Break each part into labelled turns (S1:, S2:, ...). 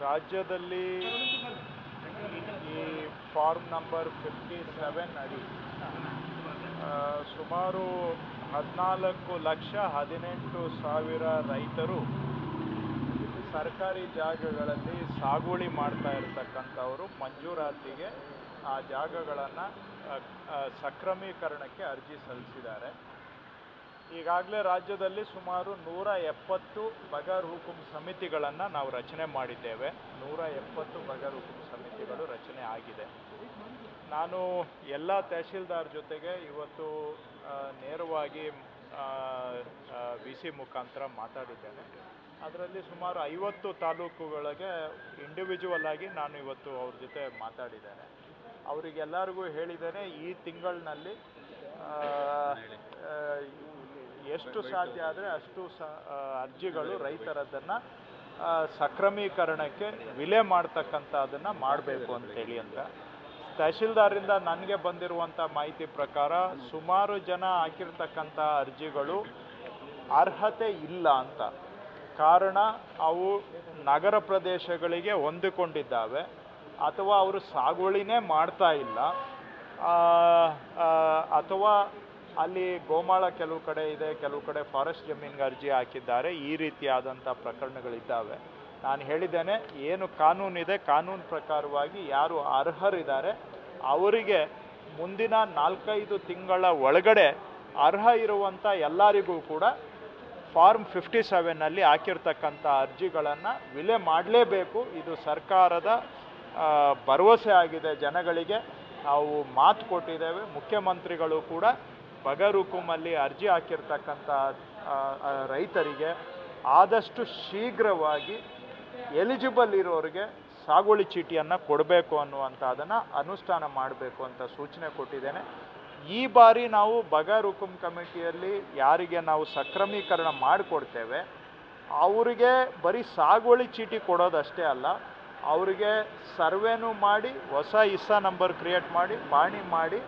S1: ರಾಜ್ಯದಲ್ಲಿ ಈ form number 57 ಅಡಿ ಸುಮಾರು 14,18,000 ರೈತರು ಸರ್ಕಾರಿ ಜಾಗಗಳಲ್ಲಿ ಸಾಗುವಳಿ ಮಾಡ್ತಾ ಇರತಕ್ಕಂಥವರು ಮಂಜೂರಾತಿಗೆ ಆ ಜಾಗಗಳನ್ನು ಸಕ್ರಮೀಕರಣಕ್ಕೆ ಅರ್ಜಿ ಸಲ್ಲಿಸಿದ್ದಾರೆ. ಈಗಾಗಲೇ ರಾಜ್ಯದಲ್ಲಿ ಸುಮಾರು 170 ಬಗರ್ ಹುಕುಂ ಸಮಿತಿಗಳನ್ನು ನಾವು ರಚನೆ ಮಾಡಿದ್ದೇವೆ. 170 ಬಗರ್ ಹುಕುಂ ಸಮಿತಿಗಳು ರಚನೆ ಆಗಿದೆ. ನಾನು ಎಲ್ಲ ತಹಶೀಲ್ದಾರ್ ಜೊತೆಗೆ ಇವತ್ತು ನೇರವಾಗಿ ಸಿ ಮುಖಾಂತರ ಮಾತಾಡಿದ್ದೇನೆ. ಅದರಲ್ಲಿ ಸುಮಾರು 50 ತಾಲೂಕುಗಳಿಗೆ ಇಂಡಿವಿಜುವಲ್ ಆಗಿ ನಾನು ಇವತ್ತು ಅವ್ರ ಜೊತೆ ಮಾತಾಡಿದ್ದೇನೆ. ಅವರಿಗೆಲ್ಲರಿಗೂ ಹೇಳಿದ್ದೇನೆ, ಈ ತಿಂಗಳಿನಲ್ಲಿ ಎಷ್ಟು ಸಾಧ್ಯ ಆದರೆ ಅಷ್ಟು ಅರ್ಜಿಗಳು ರೈತರದನ್ನು ಸಕ್ರಮೀಕರಣಕ್ಕೆ ವಿಲೆ ಮಾಡ್ತಕ್ಕಂಥದ್ದನ್ನು ಮಾಡಬೇಕು ಅಂತೇಳಿ ಅಂತ. ತಹಶೀಲ್ದಾರಿಂದ ನನಗೆ ಬಂದಿರುವಂಥ ಮಾಹಿತಿ ಪ್ರಕಾರ ಸುಮಾರು ಜನ ಹಾಕಿರ್ತಕ್ಕಂಥ ಅರ್ಜಿಗಳು ಅರ್ಹತೆ ಇಲ್ಲ ಅಂತ. ಕಾರಣ ಅವು ನಗರ ಪ್ರದೇಶಗಳಿಗೆ ಹೊಂದಿಕೊಂಡಿದ್ದಾವೆ ಅಥವಾ ಅವರು ಸಾಗುವಳಿನೇ ಮಾಡ್ತಾ ಇಲ್ಲ, ಅಥವಾ ಅಲ್ಲಿ ಗೋಮಾಳ ಕೆಲವು ಕಡೆ ಇದೆ, ಕೆಲವು ಕಡೆ ಫಾರೆಸ್ಟ್ ಜಮೀನಿಗೆ ಅರ್ಜಿ ಹಾಕಿದ್ದಾರೆ. ಈ ರೀತಿಯಾದಂಥ ಪ್ರಕರಣಗಳಿದ್ದಾವೆ. ನಾನು ಹೇಳಿದ್ದೇನೆ, ಏನು ಕಾನೂನಿದೆ ಕಾನೂನು ಪ್ರಕಾರವಾಗಿ ಯಾರು ಅರ್ಹರಿದ್ದಾರೆ ಅವರಿಗೆ ಮುಂದಿನ 4-5 ತಿಂಗಳ ಒಳಗಡೆ ಅರ್ಹ ಇರುವಂಥ ಎಲ್ಲರಿಗೂ ಕೂಡ ಫಾರ್ಮ್ 57ನಲ್ಲಿ ಹಾಕಿರ್ತಕ್ಕಂಥ ಅರ್ಜಿಗಳನ್ನು ವಿಲೆ ಮಾಡಲೇಬೇಕು. ಇದು ಸರ್ಕಾರದ ಭರವಸೆ ಆಗಿದೆ ಜನಗಳಿಗೆ. ನಾವು ಮಾತು ಕೊಟ್ಟಿದ್ದೇವೆ. ಮುಖ್ಯಮಂತ್ರಿಗಳು ಕೂಡ ಬಗರ್ ಹುಕುಮಲ್ಲಿ ಅರ್ಜಿ ಹಾಕಿರ್ತಕ್ಕಂಥ ರೈತರಿಗೆ ಆದಷ್ಟು ಶೀಘ್ರವಾಗಿ ಎಲಿಜಿಬಲ್ ಇರೋರಿಗೆ ಸಾಗುವಳಿ ಚೀಟಿಯನ್ನು ಕೊಡಬೇಕು ಅನ್ನುವಂಥದ್ದನ್ನು ಅನುಷ್ಠಾನ ಮಾಡಬೇಕು ಅಂತ ಸೂಚನೆ ಕೊಟ್ಟಿದ್ದೇನೆ. ಈ ಬಾರಿ ನಾವು ಬಗರ್ ಹುಕುಂ ಕಮಿಟಿಯಲ್ಲಿ ಯಾರಿಗೆ ನಾವು ಸಕ್ರಮೀಕರಣ ಮಾಡಿಕೊಡ್ತೇವೆ ಅವರಿಗೆ ಬರೀ ಸಾಗುವಳಿ ಚೀಟಿ ಕೊಡೋದಷ್ಟೇ ಅಲ್ಲ, ಅವರಿಗೆ ಸರ್ವೆನೂ ಮಾಡಿ ಹೊಸ ಇಸ್ಸಾ ನಂಬರ್ ಕ್ರಿಯೇಟ್ ಮಾಡಿ ಬಾಣಿ ಮಾಡಿ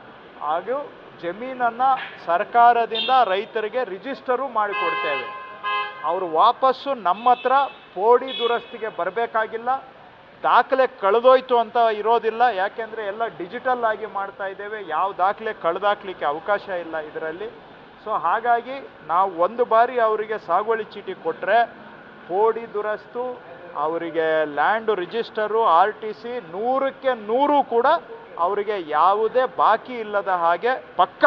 S1: ಹಾಗೂ ಜಮೀನನ್ನು ಸರ್ಕಾರದಿಂದ ರೈತರಿಗೆ ರಿಜಿಸ್ಟರು ಮಾಡಿಕೊಡ್ತೇವೆ. ಅವರು ವಾಪಸ್ಸು ನಮ್ಮ ಹತ್ರ ಪೋಡಿ ದುರಸ್ತಿಗೆ ಬರಬೇಕಾಗಿಲ್ಲ, ದಾಖಲೆ ಕಳೆದೋಯ್ತು ಅಂತ ಇರೋದಿಲ್ಲ. ಯಾಕೆಂದರೆ ಎಲ್ಲ ಡಿಜಿಟಲ್ ಆಗಿ ಮಾಡ್ತಾ ಇದ್ದೇವೆ, ಯಾವ ದಾಖಲೆ ಕಳೆದಾಕ್ಲಿಕ್ಕೆ ಅವಕಾಶ ಇಲ್ಲ ಇದರಲ್ಲಿ. ಸೊ ಹಾಗಾಗಿ ನಾವು ಒಂದು ಬಾರಿ ಅವರಿಗೆ ಸಾಗುವಳಿ ಚೀಟಿ ಕೊಟ್ಟರೆ ಪೋಡಿ ದುರಸ್ತು, ಅವರಿಗೆ ಲ್ಯಾಂಡ್ ರಿಜಿಸ್ಟರು, RTC 100ಕ್ಕೆ 100 ಕೂಡ ಅವರಿಗೆ ಯಾವುದೇ ಬಾಕಿ ಇಲ್ಲದ ಹಾಗೆ ಪಕ್ಕ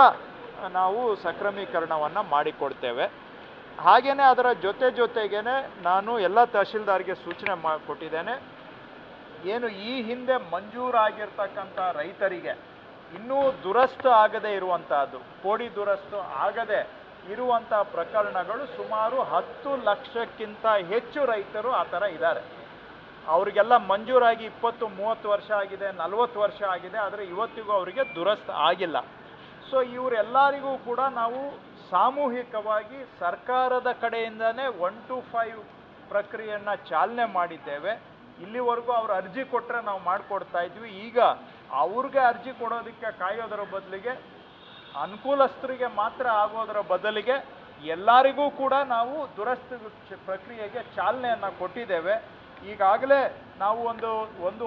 S1: ನಾವು ಸಕ್ರಮೀಕರಣವನ್ನು ಮಾಡಿಕೊಡ್ತೇವೆ. ಹಾಗೆಯೇ ಅದರ ಜೊತೆಗೇ ನಾನು ಎಲ್ಲ ತಹಶೀಲ್ದಾರ್ಗೆ ಸೂಚನೆ ಕೊಟ್ಟಿದ್ದೇನೆ, ಏನು ಈ ಹಿಂದೆ ಮಂಜೂರಾಗಿರ್ತಕ್ಕಂಥ ರೈತರಿಗೆ ಇನ್ನೂ ದುರಸ್ತು ಆಗದೇ ಇರುವಂತಹದ್ದು, ಪೋಡಿ ದುರಸ್ತು ಆಗದೆ ಇರುವಂಥ ಪ್ರಕರಣಗಳು ಸುಮಾರು 10 ಲಕ್ಷಕ್ಕಿಂತ ಹೆಚ್ಚು ರೈತರು ಆ ಥರ ಇದ್ದಾರೆ. ಅವರಿಗೆಲ್ಲ ಮಂಜೂರಾಗಿ 20-30 ವರ್ಷ ಆಗಿದೆ, 40 ವರ್ಷ ಆಗಿದೆ, ಆದರೆ ಇವತ್ತಿಗೂ ಅವರಿಗೆ ದುರಸ್ತು ಆಗಿಲ್ಲ. ಸೊ ಇವರೆಲ್ಲರಿಗೂ ಕೂಡ ನಾವು ಸಾಮೂಹಿಕವಾಗಿ ಸರ್ಕಾರದ ಕಡೆಯಿಂದನೇ 1 to 5 ಪ್ರಕ್ರಿಯೆಯನ್ನು ಚಾಲನೆ ಮಾಡಿದ್ದೇವೆ. ಇಲ್ಲಿವರೆಗೂ ಅವ್ರು ಅರ್ಜಿ ಕೊಟ್ಟರೆ ನಾವು ಮಾಡಿಕೊಡ್ತಾ ಇದ್ವಿ. ಈಗ ಅವ್ರಿಗೆ ಅರ್ಜಿ ಕೊಡೋದಕ್ಕೆ ಕಾಯೋದರ ಬದಲಿಗೆ, ಅನುಕೂಲಸ್ಥರಿಗೆ ಮಾತ್ರ ಆಗೋದರ ಬದಲಿಗೆ ಎಲ್ಲರಿಗೂ ಕೂಡ ನಾವು ದುರಸ್ತಿ ಪ್ರಕ್ರಿಯೆಗೆ ಚಾಲನೆಯನ್ನು ಕೊಟ್ಟಿದ್ದೇವೆ. ಈಗಾಗಲೇ ನಾವು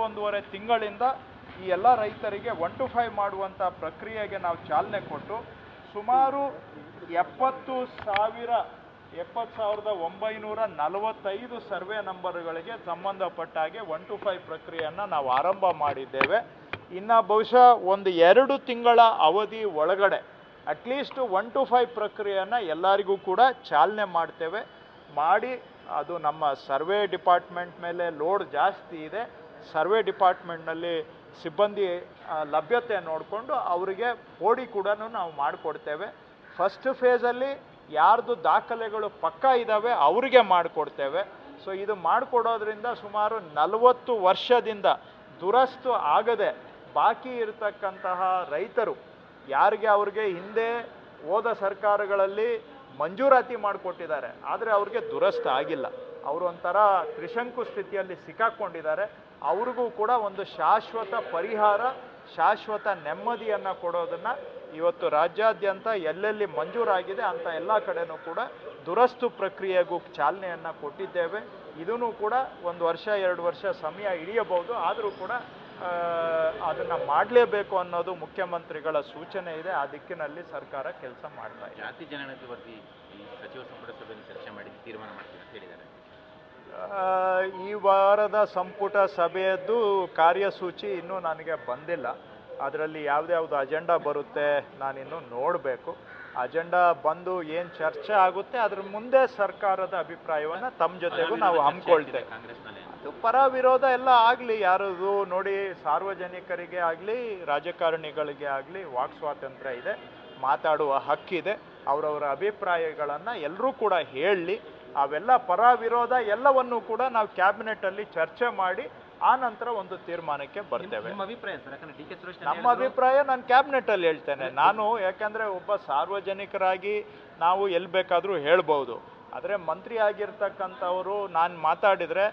S1: ಒಂದೂವರೆ ತಿಂಗಳಿಂದ ಈ ಎಲ್ಲ ರೈತರಿಗೆ 1 to 5 ಮಾಡುವಂಥ ಪ್ರಕ್ರಿಯೆಗೆ ನಾವು ಚಾಲನೆ ಕೊಟ್ಟು ಸುಮಾರು 70,945 ಸರ್ವೆ ನಂಬರ್ಗಳಿಗೆ ಸಂಬಂಧಪಟ್ಟ ಹಾಗೆ 1 to 5 ಪ್ರಕ್ರಿಯೆಯನ್ನು ನಾವು ಆರಂಭ ಮಾಡಿದ್ದೇವೆ. ಇನ್ನು ಬಹುಶಃ 1-2 ತಿಂಗಳ ಅವಧಿ ಒಳಗಡೆ ಅಟ್ಲೀಸ್ಟ್ 1 to 5 ಪ್ರಕ್ರಿಯೆಯನ್ನು ಎಲ್ಲರಿಗೂ ಕೂಡ ಚಾಲನೆ ಮಾಡ್ತೇವೆ. ಮಾಡಿ ಅದು ನಮ್ಮ ಸರ್ವೆ ಡಿಪಾರ್ಟ್ಮೆಂಟ್ ಮೇಲೆ ಲೋಡ್ ಜಾಸ್ತಿ ಇದೆ. ಸರ್ವೆ ಡಿಪಾರ್ಟ್ಮೆಂಟ್ನಲ್ಲಿ ಸಿಬ್ಬಂದಿ ಲಭ್ಯತೆ ನೋಡಿಕೊಂಡು ಅವರಿಗೆ ಪೋಡಿ ಕೂಡ ನಾವು ಮಾಡಿಕೊಡ್ತೇವೆ. ಫಸ್ಟ್ ಫೇಸಲ್ಲಿ ಯಾರ್ದು ದಾಖಲೆಗಳು ಪಕ್ಕ ಇದ್ದಾವೆ ಅವರಿಗೆ ಮಾಡಿಕೊಡ್ತೇವೆ. ಸೊ ಇದು ಮಾಡಿಕೊಡೋದ್ರಿಂದ ಸುಮಾರು 40 ವರ್ಷದಿಂದ ದುರಸ್ತು ಆಗದೆ ಬಾಕಿ ಇರತಕ್ಕಂತಹ ರೈತರು ಯಾರಿಗೆ ಅವ್ರಿಗೆ ಹಿಂದೆ ಹೋದ ಸರ್ಕಾರಗಳಲ್ಲಿ ಮಂಜೂರಾತಿ ಮಾಡಿಕೊಟ್ಟಿದ್ದಾರೆ, ಆದರೆ ಅವ್ರಿಗೆ ದುರಸ್ತು ಆಗಿಲ್ಲ, ಅವರು ಒಂಥರ ತ್ರಿಶಂಕು ಸ್ಥಿತಿಯಲ್ಲಿ ಸಿಕ್ಕಾಕ್ಕೊಂಡಿದ್ದಾರೆ, ಅವ್ರಿಗೂ ಕೂಡ ಒಂದು ಶಾಶ್ವತ ಪರಿಹಾರ, ಶಾಶ್ವತ ನೆಮ್ಮದಿಯನ್ನು ಕೊಡೋದನ್ನು ಇವತ್ತು ರಾಜ್ಯಾದ್ಯಂತ ಎಲ್ಲೆಲ್ಲಿ ಮಂಜೂರಾಗಿದೆ ಅಂಥ ಎಲ್ಲ ಕಡೆನೂ ಕೂಡ ದುರಸ್ತು ಪ್ರಕ್ರಿಯೆಗೂ ಚಾಲನೆಯನ್ನು ಕೊಟ್ಟಿದ್ದೇವೆ. ಇದೂ ಕೂಡ 1 ವರ್ಷ 2 ವರ್ಷ ಸಮಯ ಹಿಡಿಯಬಹುದು. ಆದರೂ ಕೂಡ ಅದನ್ನು ಮಾಡಲೇಬೇಕು ಅನ್ನೋದು ಮುಖ್ಯಮಂತ್ರಿಗಳ ಸೂಚನೆ ಇದೆ. ಆ ದಿಕ್ಕಿನಲ್ಲಿ ಸರ್ಕಾರ ಕೆಲಸ ಮಾಡ್ತಾ ಇದೆ.
S2: ಜಾತಿ ಜನಗಣತಿ ವರದಿ ಈ ಸಚಿವ ಸಂಪುಟ ಸಭೆಯಲ್ಲಿ ಚರ್ಚೆ ಮಾಡಿ ತೀರ್ಮಾನ ಮಾಡ್ತೀವಿ ಅಂತ ಹೇಳಿದ್ದಾರೆ.
S1: ಈ ವಾರದ ಸಂಪುಟ ಸಭೆಯದ್ದು ಕಾರ್ಯಸೂಚಿ ಇನ್ನೂ ನನಗೆ ಬಂದಿಲ್ಲ. ಅದರಲ್ಲಿ ಯಾವ್ದ್ಯಾವ್ದು ಅಜೆಂಡಾ ಬರುತ್ತೆ ನಾನಿನ್ನೂ ನೋಡಬೇಕು. ಅಜೆಂಡಾ ಬಂದು ಏನು ಚರ್ಚೆ ಆಗುತ್ತೆ ಅದ್ರ ಮುಂದೆ ಸರ್ಕಾರದ ಅಭಿಪ್ರಾಯವನ್ನು ತಮ್ಮ ಜೊತೆಗೂ ನಾವು ಹಮ್ಮಿಕೊಳ್ತೇವೆ. ಅದು ಪರ ವಿರೋಧ ಎಲ್ಲ ಆಗಲಿ, ಯಾರದು ನೋಡಿ, ಸಾರ್ವಜನಿಕರಿಗೆ ಆಗಲಿ ರಾಜಕಾರಣಿಗಳಿಗೆ ಆಗಲಿ ವಾಕ್ ಸ್ವಾತಂತ್ರ್ಯ ಇದೆ, ಮಾತಾಡುವ ಹಕ್ಕಿದೆ. ಅವರವರ ಅಭಿಪ್ರಾಯಗಳನ್ನು ಎಲ್ಲರೂ ಕೂಡ ಹೇಳಲಿ. ಅವೆಲ್ಲ ಪರ ವಿರೋಧ ಎಲ್ಲವನ್ನೂ ಕೂಡ ನಾವು ಕ್ಯಾಬಿನೆಟಲ್ಲಿ ಚರ್ಚೆ ಮಾಡಿ ಆ ನಂತರ ಒಂದು ತೀರ್ಮಾನಕ್ಕೆ ಬರ್ತೇವೆ. ನಮ್ಮ ಅಭಿಪ್ರಾಯ ನಾನು ಕ್ಯಾಬಿನೆಟಲ್ಲಿ ಹೇಳ್ತೇನೆ. ನಾನು ಯಾಕಂದರೆ ಒಬ್ಬ ಸಾರ್ವಜನಿಕರಾಗಿ ನಾವು ಎಲ್ಲಿ ಬೇಕಾದರೂ ಹೇಳ್ಬೋದು. ಆದರೆ ಮಂತ್ರಿ ಆಗಿರ್ತಕ್ಕಂಥವರು ನಾನು ಮಾತಾಡಿದರೆ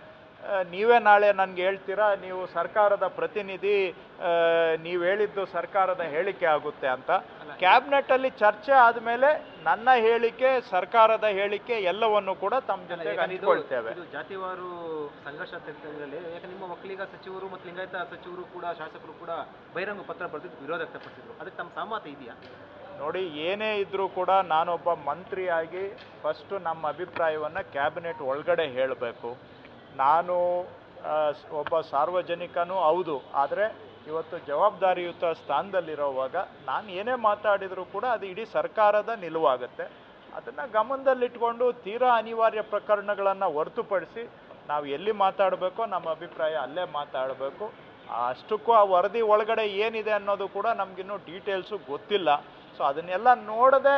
S1: ನೀವೇ ನಾಳೆ ನನಗೆ ಹೇಳ್ತೀರಾ ನೀವು ಸರ್ಕಾರದ ಪ್ರತಿನಿಧಿ, ನೀವು ಹೇಳಿದ್ದು ಸರ್ಕಾರದ ಹೇಳಿಕೆ ಆಗುತ್ತೆ ಅಂತ. ಕ್ಯಾಬಿನೆಟಲ್ಲಿ ಚರ್ಚೆ ಆದಮೇಲೆ ನನ್ನ ಹೇಳಿಕೆ, ಸರ್ಕಾರದ ಹೇಳಿಕೆ ಎಲ್ಲವನ್ನು ಕೂಡ ತಮ್ಮ ಜೊತೆಗೆ ಹಂಚಿಕೊಳ್ತೇವೆ.
S2: ಜಾತಿವಾರು ಸಂಘರ್ಷ ಯಾಕೆ ನಿಮ್ಮ ಒಕ್ಕಲಿಗ ಸಚಿವರು ಮತ್ತು ಲಿಂಗಾಯತ ಸಚಿವರು ಕೂಡ ಶಾಸಕರು ಕೂಡ ಬಹಿರಂಗ ಪತ್ರ ಬರೆದಿದ್ದು ವಿರೋಧ ವ್ಯಕ್ತಪಡಿಸಿದ್ರು. ಅದಕ್ಕೆ ತಮ್ಮ ಸಹಮತ ಇದೆಯಾ?
S1: ನೋಡಿ, ಏನೇ ಇದ್ದರೂ ಕೂಡ ನಾನೊಬ್ಬ ಮಂತ್ರಿಯಾಗಿ ಫಸ್ಟು ನಮ್ಮ ಅಭಿಪ್ರಾಯವನ್ನು ಕ್ಯಾಬಿನೆಟ್ ಒಳಗಡೆ ಹೇಳಬೇಕು. ನಾನು ಒಬ್ಬ ಸಾರ್ವಜನಿಕನೂ ಹೌದು, ಆದರೆ ಇವತ್ತು ಜವಾಬ್ದಾರಿಯುತ ಸ್ಥಾನದಲ್ಲಿರೋವಾಗ ನಾನು ಏನೇ ಮಾತಾಡಿದರೂ ಕೂಡ ಅದು ಇಡೀ ಸರ್ಕಾರದ ನಿಲುವಾಗುತ್ತೆ. ಅದನ್ನು ಗಮನದಲ್ಲಿಟ್ಕೊಂಡು ತೀರಾ ಅನಿವಾರ್ಯ ಪ್ರಕರಣಗಳನ್ನು ಹೊರತುಪಡಿಸಿ ನಾವು ಎಲ್ಲಿ ಮಾತಾಡಬೇಕೋ ನಮ್ಮ ಅಭಿಪ್ರಾಯ ಅಲ್ಲೇ ಮಾತಾಡಬೇಕು. ಅಷ್ಟಕ್ಕೂ ಆ ವರದಿ ಒಳಗಡೆ ಏನಿದೆ ಅನ್ನೋದು ಕೂಡ ನಮಗಿನ್ನೂ ಡೀಟೇಲ್ಸು ಗೊತ್ತಿಲ್ಲ. ಸೊ ಅದನ್ನೆಲ್ಲ ನೋಡದೆ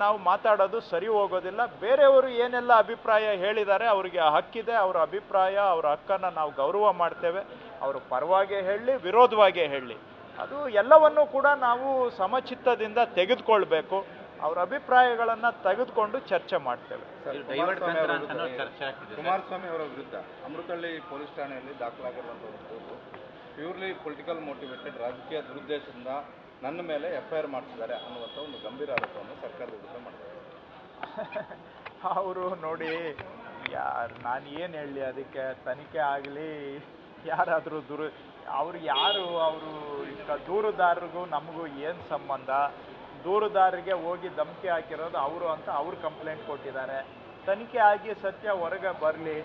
S1: ನಾವು ಮಾತಾಡೋದು ಸರಿ ಹೋಗೋದಿಲ್ಲ. ಬೇರೆಯವರು ಏನೆಲ್ಲ ಅಭಿಪ್ರಾಯ ಹೇಳಿದ್ದಾರೆ ಅವರಿಗೆ ಹಕ್ಕಿದೆ, ಅವರ ಅಭಿಪ್ರಾಯ ಅವರ ಹಕ್ಕನ್ನು ನಾವು ಗೌರವ ಮಾಡ್ತೇವೆ. ಅವರು ಪರವಾಗೇ ಹೇಳಲಿ ವಿರೋಧವಾಗೇ ಹೇಳಲಿ, ಅದು ಎಲ್ಲವನ್ನೂ ಕೂಡ ನಾವು ಸಮಚಿತ್ತದಿಂದ ತೆಗೆದುಕೊಳ್ಬೇಕು. ಅವರ ಅಭಿಪ್ರಾಯಗಳನ್ನು ತೆಗೆದುಕೊಂಡು ಚರ್ಚೆ ಮಾಡ್ತೇವೆ.
S3: ಕುಮಾರಸ್ವಾಮಿ ಅವರ ವಿರುದ್ಧ ಅಮೃತಹಳ್ಳಿ ಪೊಲೀಸ್ ಠಾಣೆಯಲ್ಲಿ ದಾಖಲಾಗಿರುವಂಥದ್ದು ಪ್ಯೂರ್ಲಿ ಪೊಲಿಟಿಕಲ್ ಮೋಟಿವೇಟೆಡ್, ರಾಜಕೀಯ ದುರುದ್ದೇಶದಿಂದ ನನ್ನ ಮೇಲೆ FIR ಮಾಡಿಸಿದ್ದಾರೆ ಅನ್ನುವಂಥ ಒಂದು ಗಂಭೀರ ಆರೋಪವನ್ನು ಸರ್ಕಾರದ ವಿರುದ್ಧ ಮಾಡ್ತಾರೆ.
S1: ಅವರು ನೋಡಿ, ನಾನು ಏನು ಹೇಳಲಿ, ಅದಕ್ಕೆ ತನಿಖೆ ಆಗಲಿ, ಯಾರಾದರೂ ಅವರು ಯಾರು, ಅವರು ದೂರುದಾರರಿಗೂ ನಮಗೂ ಏನು ಸಂಬಂಧ? ದೂರುದಾರರಿಗೆ ಹೋಗಿ ಧಮಕಿ ಹಾಕಿರೋದು ಅವರು ಅಂತ ಅವ್ರು ಕಂಪ್ಲೇಂಟ್ ಕೊಟ್ಟಿದ್ದಾರೆ. ತನಿಖೆ ಆಗಿ ಸತ್ಯ ಹೊರಗೆ ಬರಲಿ.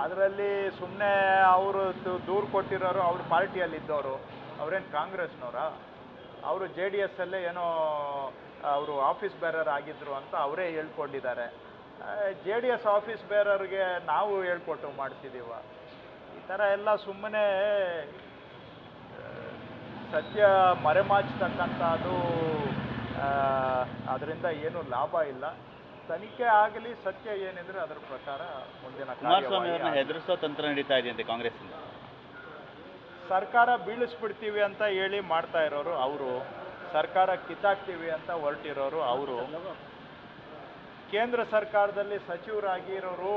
S1: ಅದರಲ್ಲಿ ಸುಮ್ಮನೆ ಅವರು ದೂರು ಕೊಟ್ಟಿರೋರು ಅವ್ರ ಪಾರ್ಟಿಯಲ್ಲಿದ್ದವರು, ಅವರೇನು ಕಾಂಗ್ರೆಸ್ನವರಾ? ಅವರು JDS ಅಲ್ಲೇ ಏನೋ ಅವರು ಆಫೀಸ್ ಬೇರರ್ ಆಗಿದ್ರು ಅಂತ ಅವರೇ ಹೇಳ್ಕೊಂಡಿದ್ದಾರೆ. JDS ಆಫೀಸ್ ಬೇರರ್ಗೆ ನಾವು ಹೇಳ್ಕೊಟ್ಟು ಮಾಡ್ತಿದ್ದೀವ? ಈ ಥರ ಎಲ್ಲ ಸುಮ್ಮನೆ ಸತ್ಯ ಮರೆಮಾಚ್ತಕ್ಕಂಥದ್ದು, ಅದರಿಂದ ಏನು ಲಾಭ ಇಲ್ಲ. ತನಿಖೆ ಆಗಲಿ, ಸತ್ಯ ಏನಿದ್ರೆ ಅದರ ಪ್ರಕಾರ ಮುಂದಿನ
S2: ಕುಮಾರಸ್ವಾಮಿ ಅವರನ್ನ ಹೆದರಿಸೋ ತಂತ್ರ ನಡೀತಾ ಇದೆಯಂತೆ ಕಾಂಗ್ರೆಸ್ಸಿಂದ.
S1: ಸರ್ಕಾರ ಬೀಳಿಸ್ಬಿಡ್ತೀವಿ ಅಂತ ಹೇಳಿ ಮಾಡ್ತಾ ಇರೋರು ಅವರು, ಸರ್ಕಾರ ಕಿತ್ತಾಕ್ತೀವಿ ಅಂತ ಹೊರಟಿರೋರು ಅವರು. ಕೇಂದ್ರ ಸರ್ಕಾರದಲ್ಲಿ ಸಚಿವರಾಗಿರೋರು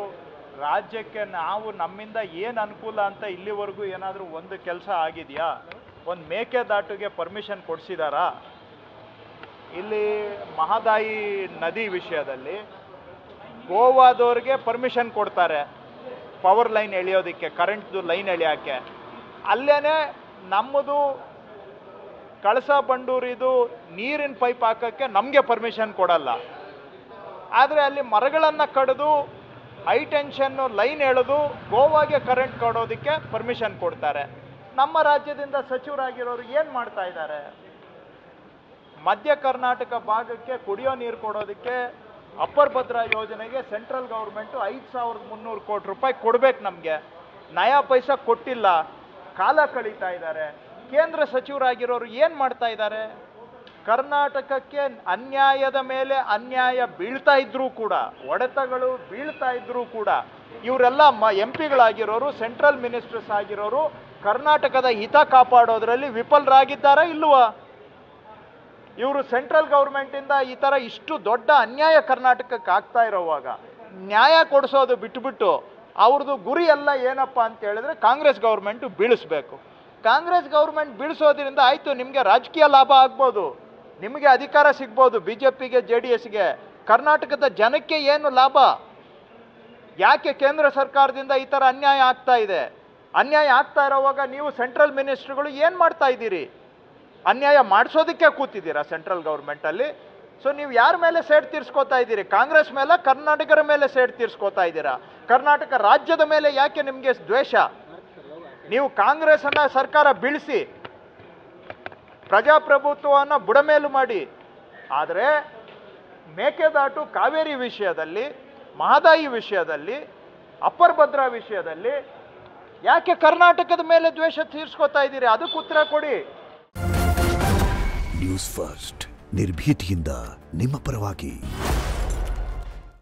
S1: ರಾಜ್ಯಕ್ಕೆ ನಾವು ನಮ್ಮಿಂದ ಏನು ಅನುಕೂಲ ಅಂತ ಇಲ್ಲಿವರೆಗೂ ಏನಾದರೂ ಒಂದು ಕೆಲಸ ಆಗಿದೆಯಾ? ಒಂದು ಮೇಕೆದಾಟುಗೆ ಪರ್ಮಿಷನ್ ಕೊಡಿಸಿದಾರಾ? ಇಲ್ಲಿ ಮಹದಾಯಿ ನದಿ ವಿಷಯದಲ್ಲಿ ಗೋವಾದವ್ರಿಗೆ ಪರ್ಮಿಷನ್ ಕೊಡ್ತಾರೆ ಪವರ್ ಲೈನ್ ಎಳೆಯೋದಕ್ಕೆ, ಕರೆಂಟ್ದು ಲೈನ್ ಎಳೆಯೋಕ್ಕೆ. ಅಲ್ಲೇ ನಮ್ಮದು ಕಳಸಾ ಬಂಡೂರಿದು ನೀರಿನ ಪೈಪ್ ಹಾಕೋಕ್ಕೆ ನಮಗೆ ಪರ್ಮಿಷನ್ ಕೊಡಲ್ಲ. ಆದರೆ ಅಲ್ಲಿ ಮರಗಳನ್ನು ಕಡಿದು ಹೈ ಟೆನ್ಷನ್ನು ಲೈನ್ ಎಳೆದು ಗೋವಾಗೆ ಕರೆಂಟ್ ಕೊಡೋದಕ್ಕೆ ಪರ್ಮಿಷನ್ ಕೊಡ್ತಾರೆ. ನಮ್ಮ ರಾಜ್ಯದಿಂದ ಸಚಿವರಾಗಿರೋರು ಏನು ಮಾಡ್ತಾ ಇದ್ದಾರೆ? ಮಧ್ಯ ಕರ್ನಾಟಕ ಭಾಗಕ್ಕೆ ಕುಡಿಯೋ ನೀರು ಕೊಡೋದಕ್ಕೆ ಅಪ್ಪರ್ ಭದ್ರಾ ಯೋಜನೆಗೆ ಸೆಂಟ್ರಲ್ ಗೌರ್ಮೆಂಟು 5,300 ಕೋಟಿ ರೂಪಾಯಿ ಕೊಡಬೇಕು ನಮಗೆ. ನಯಾ ಪೈಸಾ ಕೊಟ್ಟಿಲ್ಲ, ಕಾಲ ಕಳೀತಾ ಇದ್ದಾರೆ. ಕೇಂದ್ರ ಸಚಿವರಾಗಿರೋರು ಏನು ಮಾಡ್ತಾ ಇದ್ದಾರೆ? ಕರ್ನಾಟಕಕ್ಕೆ ಅನ್ಯಾಯದ ಮೇಲೆ ಅನ್ಯಾಯ ಬೀಳ್ತಾ ಇದ್ರೂ ಕೂಡ, ಹೊಡೆತಗಳು ಬೀಳ್ತಾ ಇದ್ರೂ ಕೂಡ ಇವರೆಲ್ಲ MP ಗಳಾಗಿರೋರು, ಸೆಂಟ್ರಲ್ ಮಿನಿಸ್ಟರ್ಸ್ ಆಗಿರೋರು ಕರ್ನಾಟಕದ ಹಿತ ಕಾಪಾಡೋದ್ರಲ್ಲಿ ವಿಫಲರಾಗಿದ್ದಾರಾ ಇಲ್ವಾ? ಇವರು ಸೆಂಟ್ರಲ್ ಗೌರ್ಮೆಂಟಿಂದ ಈ ಥರ ಇಷ್ಟು ದೊಡ್ಡ ಅನ್ಯಾಯ ಕರ್ನಾಟಕಕ್ಕೆ ಆಗ್ತಾ ಇರೋವಾಗ ನ್ಯಾಯ ಕೊಡಿಸೋದು ಬಿಟ್ಟುಬಿಟ್ಟು ಅವ್ರದ್ದು ಗುರಿ ಎಲ್ಲ ಏನಪ್ಪ ಅಂತ ಹೇಳಿದ್ರೆ ಕಾಂಗ್ರೆಸ್ ಗೌರ್ಮೆಂಟು ಬೀಳಿಸ್ಬೇಕು. ಕಾಂಗ್ರೆಸ್ ಗೌರ್ಮೆಂಟ್ ಬೀಳಿಸೋದ್ರಿಂದ ಆಯಿತು, ನಿಮಗೆ ರಾಜಕೀಯ ಲಾಭ ಆಗ್ಬೋದು, ನಿಮಗೆ ಅಧಿಕಾರ ಸಿಗ್ಬೋದು, BJPಗೆ JDSಗೆ. ಕರ್ನಾಟಕದ ಜನಕ್ಕೆ ಏನು ಲಾಭ? ಯಾಕೆ ಕೇಂದ್ರ ಸರ್ಕಾರದಿಂದ ಈ ಥರ ಅನ್ಯಾಯ ಆಗ್ತಾ ಇದೆ? ಅನ್ಯಾಯ ಆಗ್ತಾ ಇರೋವಾಗ ನೀವು ಸೆಂಟ್ರಲ್ ಮಿನಿಸ್ಟ್ರುಗಳು ಏನು ಮಾಡ್ತಾ ಇದ್ದೀರಿ? ಅನ್ಯಾಯ ಮಾಡಿಸೋದಕ್ಕೆ ಕೂತಿದ್ದೀರಾ ಸೆಂಟ್ರಲ್ ಗೌರ್ಮೆಂಟಲ್ಲಿ. ಸೊ ನೀವು ಯಾರ ಮೇಲೆ ಸೇಡ್ ತೀರಿಸ್ಕೋತಾ ಇದ್ದೀರಿ? ಕಾಂಗ್ರೆಸ್ ಮೇಲೆ, ಕರ್ನಾಟಕರ ಮೇಲೆ ಸೇಡ್ ತೀರಿಸ್ಕೋತಾ ಇದ್ದೀರಾ. ಕರ್ನಾಟಕ ರಾಜ್ಯದ ಮೇಲೆ ಯಾಕೆ ನಿಮಗೆ ದ್ವೇಷ? ನೀವು ಕಾಂಗ್ರೆಸ್ಸನ್ನು ಸರ್ಕಾರ ಬೀಳಿಸಿ ಪ್ರಜಾಪ್ರಭುತ್ವವನ್ನು ಬುಡಮೇಲು ಮಾಡಿ. ಆದರೆ ಮೇಕೆದಾಟು ಕಾವೇರಿ ವಿಷಯದಲ್ಲಿ, ಮಹದಾಯಿ ವಿಷಯದಲ್ಲಿ, ಅಪ್ಪರ್ ಭದ್ರಾ ವಿಷಯದಲ್ಲಿ ಯಾಕೆ ಕರ್ನಾಟಕದ ಮೇಲೆ ದ್ವೇಷ ತೀರಿಸ್ಕೋತಾ ಇದ್ದೀರಿ? ಅದಕ್ಕೆ ಉತ್ತರ ಕೊಡಿ.
S4: ನ್ಯೂಸ್ ಫಸ್ಟ್ ನಿರ್ಭೀತಿಯಿಂದ ನಿಮ್ಮ ಪರವಾಗಿ.